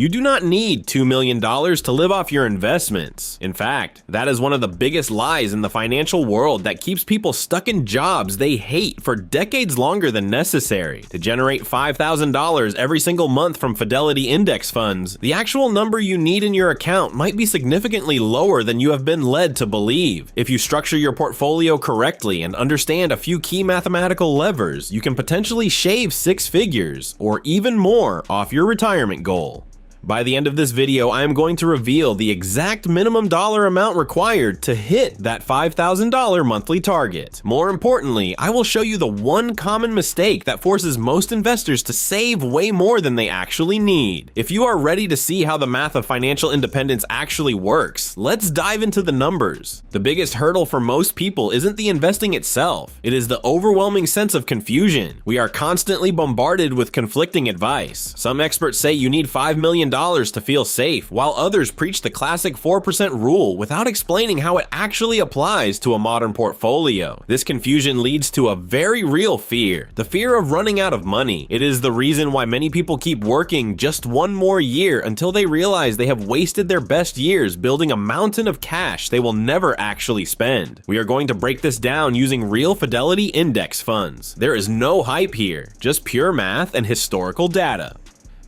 You do not need $2 million to live off your investments. In fact, that is one of the biggest lies in the financial world that keeps people stuck in jobs they hate for decades longer than necessary. To generate $5,000 every single month from Fidelity index funds, the actual number you need in your account might be significantly lower than you have been led to believe. If you structure your portfolio correctly and understand a few key mathematical levers, you can potentially shave 6 figures, or even more, off your retirement goal. By the end of this video, I am going to reveal the exact minimum dollar amount required to hit that $5,000 monthly target. More importantly, I will show you the one common mistake that forces most investors to save way more than they actually need. If you are ready to see how the math of financial independence actually works, let's dive into the numbers. The biggest hurdle for most people isn't the investing itself. It is the overwhelming sense of confusion. We are constantly bombarded with conflicting advice. Some experts say you need $5 million to feel safe, while others preach the classic 4% rule without explaining how it actually applies to a modern portfolio. This confusion leads to a very real fear, the fear of running out of money. It is the reason why many people keep working just one more year until they realize they have wasted their best years building a mountain of cash they will never actually spend. We are going to break this down using real Fidelity index funds. There is no hype here, just pure math and historical data.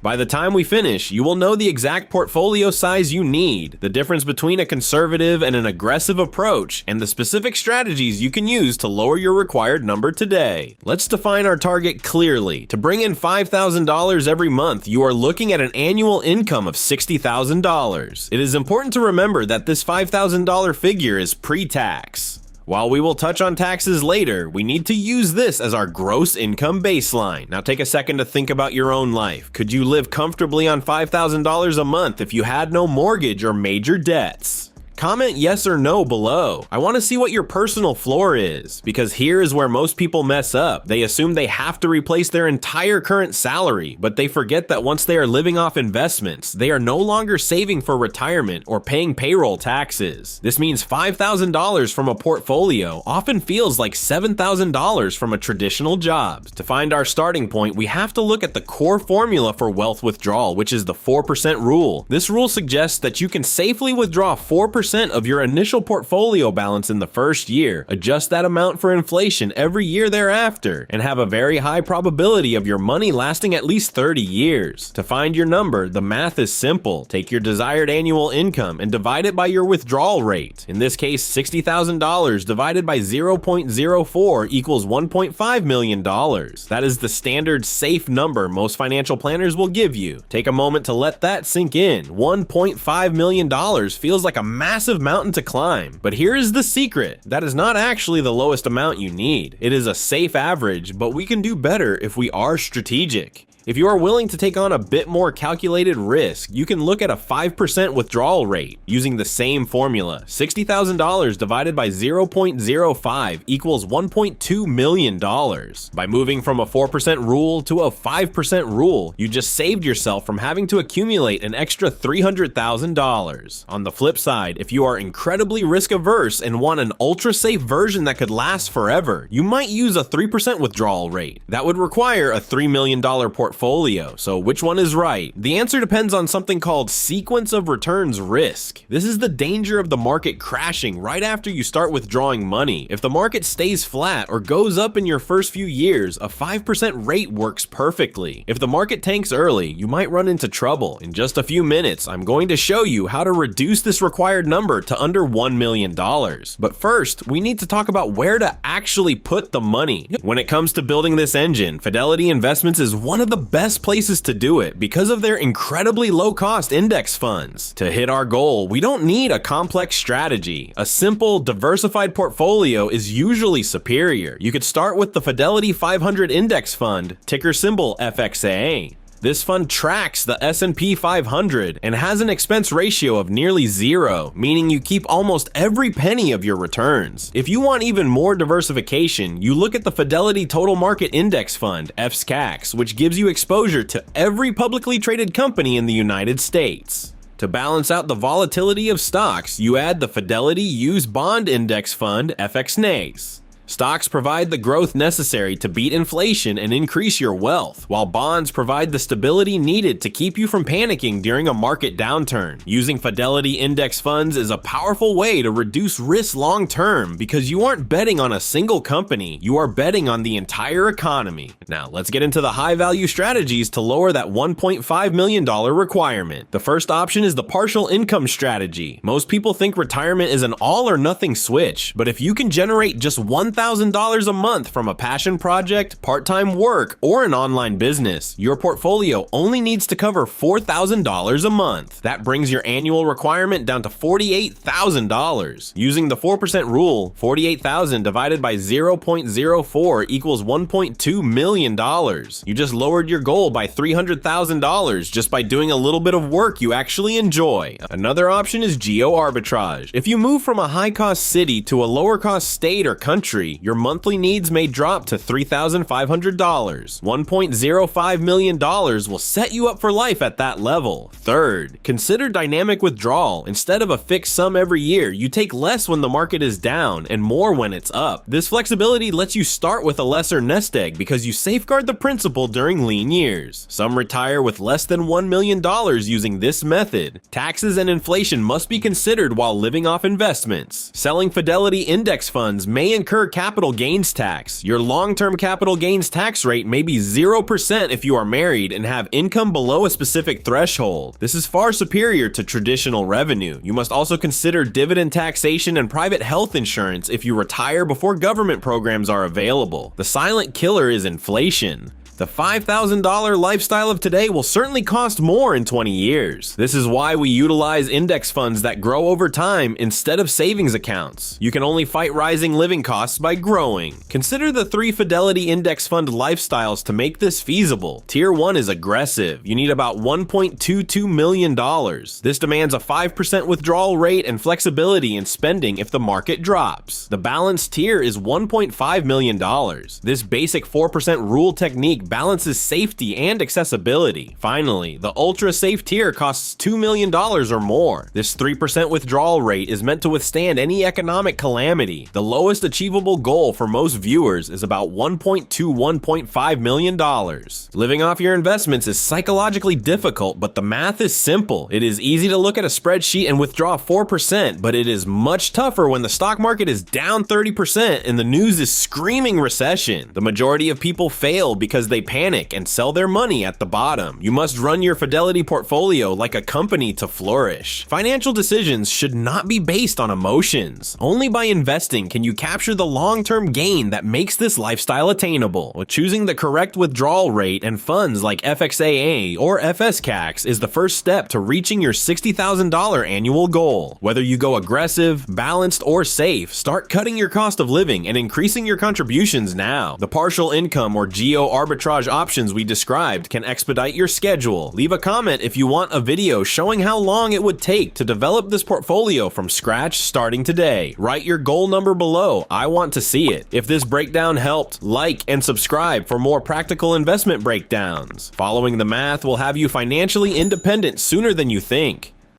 By the time we finish, you will know the exact portfolio size you need, the difference between a conservative and an aggressive approach, and the specific strategies you can use to lower your required number today. Let's define our target clearly. To bring in $5,000 every month, you are looking at an annual income of $60,000. It is important to remember that this $5,000 figure is pre-tax. While we will touch on taxes later, we need to use this as our gross income baseline. Now take a second to think about your own life. Could you live comfortably on $5,000 a month if you had no mortgage or major debts? Comment yes or no below. I want to see what your personal floor is, because here is where most people mess up. They assume they have to replace their entire current salary, but they forget that once they are living off investments, they are no longer saving for retirement or paying payroll taxes. This means $5,000 from a portfolio often feels like $7,000 from a traditional job. To find our starting point, we have to look at the core formula for wealth withdrawal, which is the 4% rule. This rule suggests that you can safely withdraw 4% of your initial portfolio balance in the first year, adjust that amount for inflation every year thereafter, and have a very high probability of your money lasting at least 30 years. To find your number, the math is simple. Take your desired annual income and divide it by your withdrawal rate. In this case, $60,000 divided by 0.04 equals $1.5 million. That is the standard safe number most financial planners will give you. Take a moment to let that sink in. $1.5 million feels like a massive mountain to climb, but here is the secret. That is not actually the lowest amount you need. It is a safe average, but we can do better if we are strategic. If you are willing to take on a bit more calculated risk, you can look at a 5% withdrawal rate using the same formula. $60,000 divided by 0.05 equals $1.2 million. By moving from a 4% rule to a 5% rule, you just saved yourself from having to accumulate an extra $300,000. On the flip side, if you are incredibly risk averse and want an ultra safe version that could last forever, you might use a 3% withdrawal rate. That would require a $3 million portfolio. So which one is right? The answer depends on something called sequence of returns risk. This is the danger of the market crashing right after you start withdrawing money. If the market stays flat or goes up in your first few years, a 5% rate works perfectly. If the market tanks early, you might run into trouble. In just a few minutes, I'm going to show you how to reduce this required number to under $1 million. But first, we need to talk about where to actually put the money. When it comes to building this engine, Fidelity Investments is one of the best places to do it because of their incredibly low-cost index funds. To hit our goal, we don't need a complex strategy. A simple, diversified portfolio is usually superior. You could start with the Fidelity 500 Index Fund, ticker symbol FXA. This fund tracks the S&P 500 and has an expense ratio of nearly 0, meaning you keep almost every penny of your returns. If you want even more diversification, you look at the Fidelity Total Market Index Fund, FSCAX, which gives you exposure to every publicly traded company in the United States. To balance out the volatility of stocks, you add the Fidelity Used Bond Index Fund, FXNACE. Stocks provide the growth necessary to beat inflation and increase your wealth, while bonds provide the stability needed to keep you from panicking during a market downturn. Using Fidelity index funds is a powerful way to reduce risk long term because you aren't betting on a single company, you are betting on the entire economy. Now, let's get into the high value strategies to lower that $1.5 million requirement. The first option is the partial income strategy. Most people think retirement is an all or nothing switch, but if you can generate just $1,000 a month from a passion project, part-time work, or an online business, your portfolio only needs to cover $4,000 a month. That brings your annual requirement down to $48,000. Using the 4% rule, 48,000 divided by 0.04 equals $1.2 million. You just lowered your goal by $300,000 just by doing a little bit of work you actually enjoy. Another option is geo arbitrage. If you move from a high-cost city to a lower-cost state or country, your monthly needs may drop to $3,500. $1.05 million will set you up for life at that level. Third, consider dynamic withdrawal. Instead of a fixed sum every year, you take less when the market is down and more when it's up. This flexibility lets you start with a lesser nest egg because you safeguard the principal during lean years. Some retire with less than $1 million using this method. Taxes and inflation must be considered while living off investments. Selling Fidelity index funds may incur capital gains tax. Your long-term capital gains tax rate may be 0% if you are married and have income below a specific threshold. This is far superior to traditional revenue. You must also consider dividend taxation and private health insurance if you retire before government programs are available. The silent killer is inflation. The $5,000 lifestyle of today will certainly cost more in 20 years. This is why we utilize index funds that grow over time instead of savings accounts. You can only fight rising living costs by growing. Consider the 3 Fidelity index fund lifestyles to make this feasible. Tier 1 is aggressive. You need about $1.22 million. This demands a 5% withdrawal rate and flexibility in spending if the market drops. The balanced tier is $1.5 million. This basic 4% rule technique balances safety and accessibility. Finally, the ultra-safe tier costs $2 million or more. This 3% withdrawal rate is meant to withstand any economic calamity. The lowest achievable goal for most viewers is about $1.2 to $1.5 million. Living off your investments is psychologically difficult, but the math is simple. It is easy to look at a spreadsheet and withdraw 4%, but it is much tougher when the stock market is down 30% and the news is screaming recession. The majority of people fail because they panic and sell their money at the bottom. You must run your Fidelity portfolio like a company to flourish. Financial decisions should not be based on emotions. Only by investing can you capture the long-term gain that makes this lifestyle attainable. Choosing the correct withdrawal rate and funds like FXAA or FSCAX is the first step to reaching your $60,000 annual goal. Whether you go aggressive, balanced, or safe, start cutting your cost of living and increasing your contributions now. The partial income or geo arbitrage options we described can expedite your schedule. Leave a comment if you want a video showing how long it would take to develop this portfolio from scratch starting today. Write your goal number below. I want to see it. If this breakdown helped, like and subscribe for more practical investment breakdowns. Following the math will have you financially independent sooner than you think.